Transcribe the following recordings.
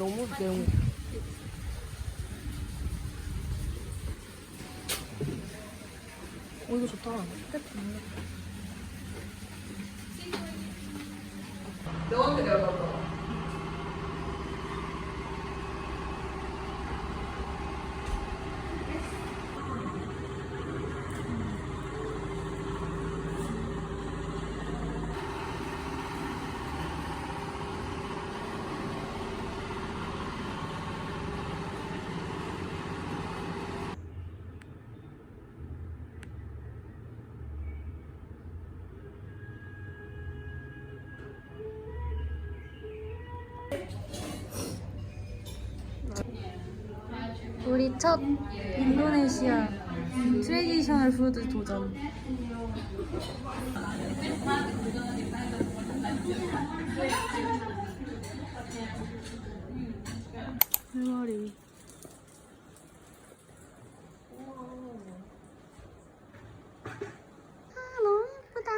너무 매운 거. 이거 좋다. 너한테 내가 나도. 우리 첫 인도네시아 트레디셔널 푸드 도전. 해머리. 아, 너무 예쁘다.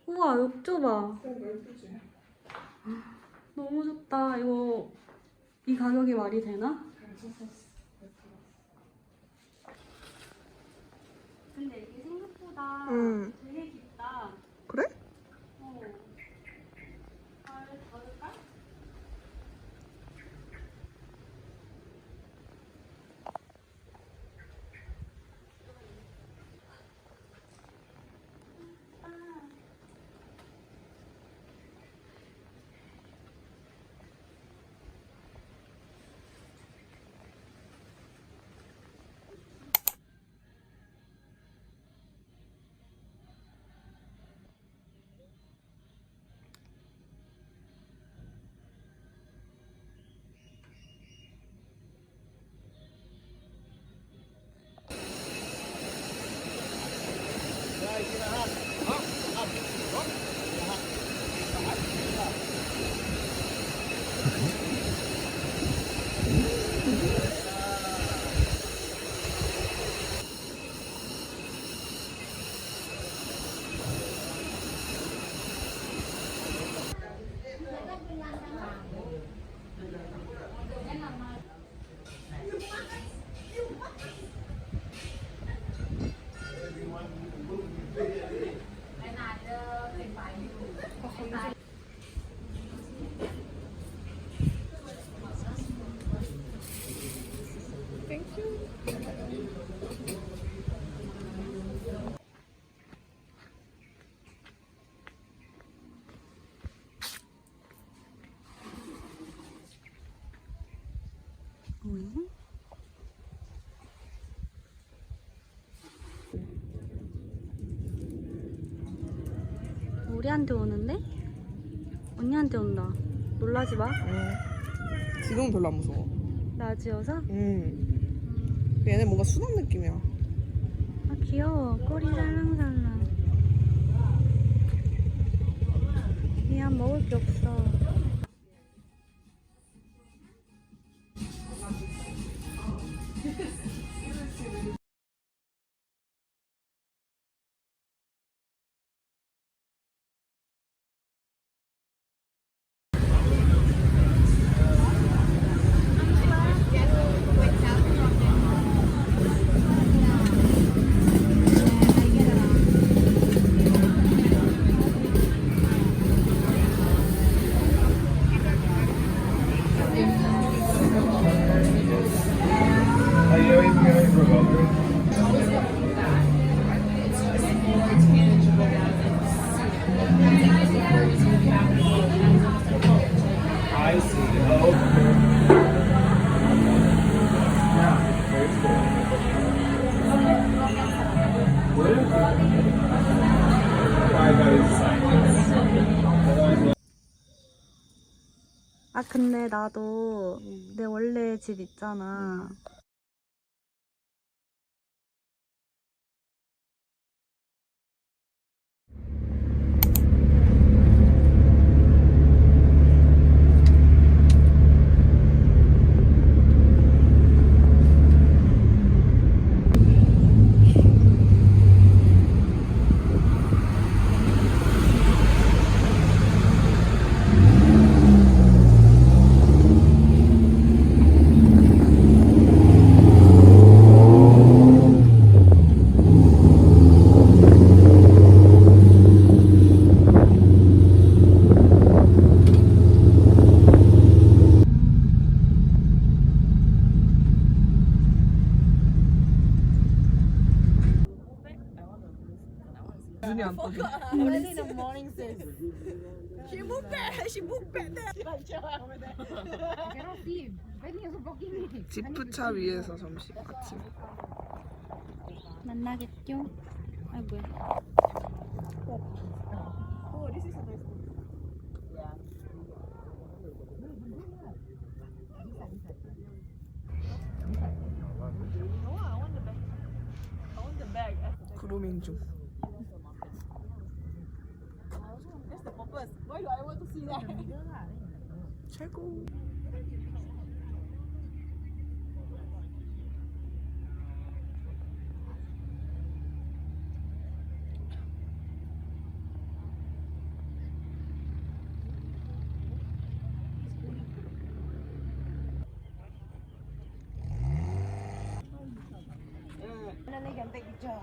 우와, 욕조 봐. 예쁘지? 너무 좋다. 이거 이 가격이 말이 되나? 근데 이게 생각보다 되게 깊다. 그래? 어. 덜까? 우리한테 오는데? 언니한테 온다. 놀라지 마. 지금은 별로 안 무서워. 낮이어서? 얘네 뭔가 순한 느낌이야. 아, 귀여워. 꼬리 살랑살랑. 미안, 먹을 게 없어. 근데 나도 내 원래 집 있잖아. 눈이 안 떠져. Early in the morning, sis. She moved back. She moved back there. I cannot see. Benny also blocking me. 지프차 위에서 점심 아침. 만나겠죠? 아이고야. Oh, this is a nice one. No, I want the bag. I want the bag. 그루밍 중. That's the purpose. Why do I want to see that? 최고. Finally can take picture.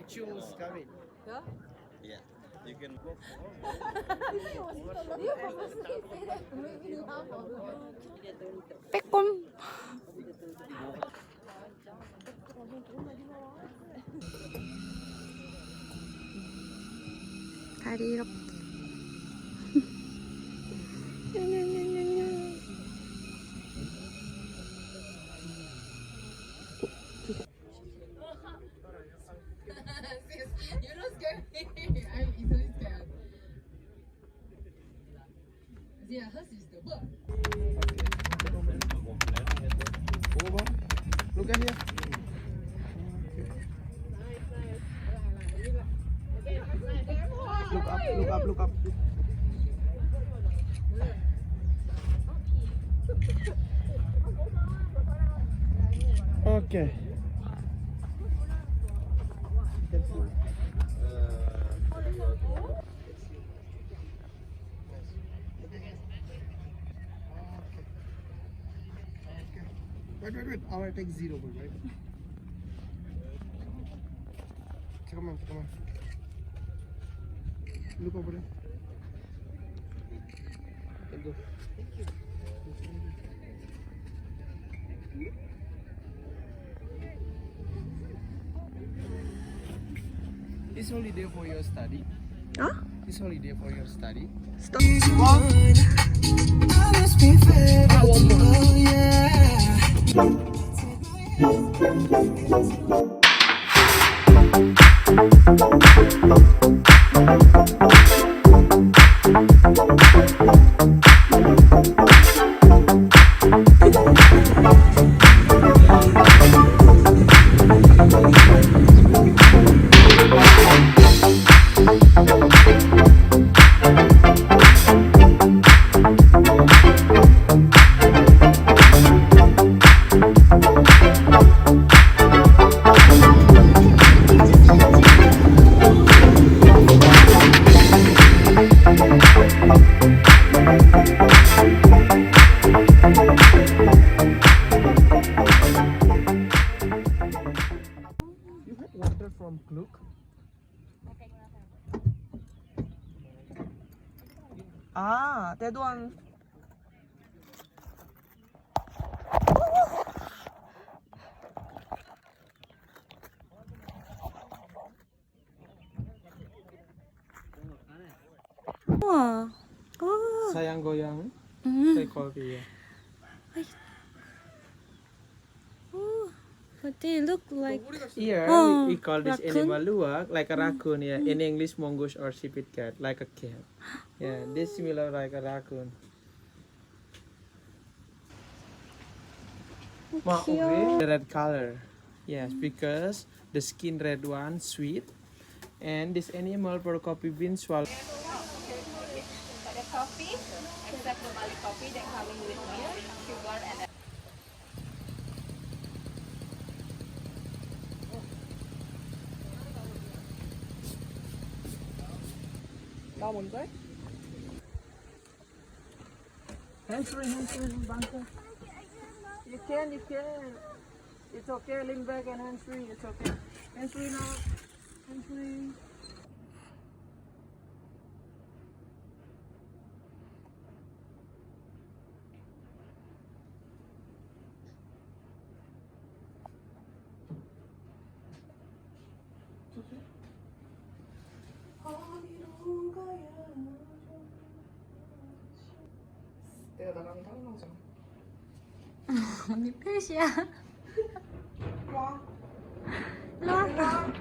Choose coming. Yeah? Yeah, you can. You purposely say that to make me laugh or 빼꼼. 다리 이렇게. You don't scare me. I'm easily scared. Yeah, hers is the work. Over. Look at here. Look up, look up, look up. Okay. Wait. I want to take zero, right? Come on. Look over there. Let's go. This holiday for your study. Huh? This holiday for your study. Stop. You had water from Kluk? 아, 대도안. 우와. Sayang goyang. 음. Take coffee. 오, 굿. They look like Here Oh, we call this raccoon? animal luwak, like a raccoon. Yeah, in English mongoose or shepherd cat, like a cat. Yeah, this similar like a raccoon. Wow, okay. The red color. Yes, because the skin red one sweet, and this animal for coffee bean swallow. The coffee, except the Bali coffee that coming with milk, sugar, and 나 먼저 해? Hands free, Banker. You can. It's okay. Lean back and hands free. It's okay. Hands free now. Hands free. 내가 나랑 닮아잖아. 언니 펫이야. 와. 일로 와.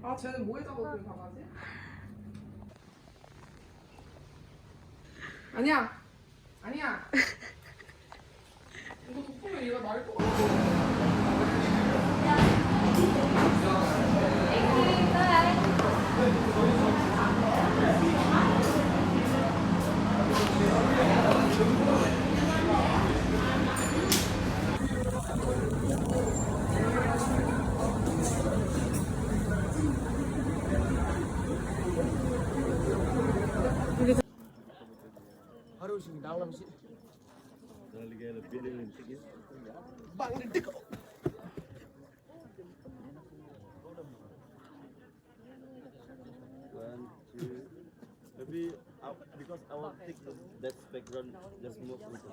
아, 쟤는 뭐에 잡아둔 강아지? 아니야. 아니야. 이거 덮으면 얘가 나을 것 같아. Harus di dalam sih. One, two. Maybe because I will take that background, just move into it.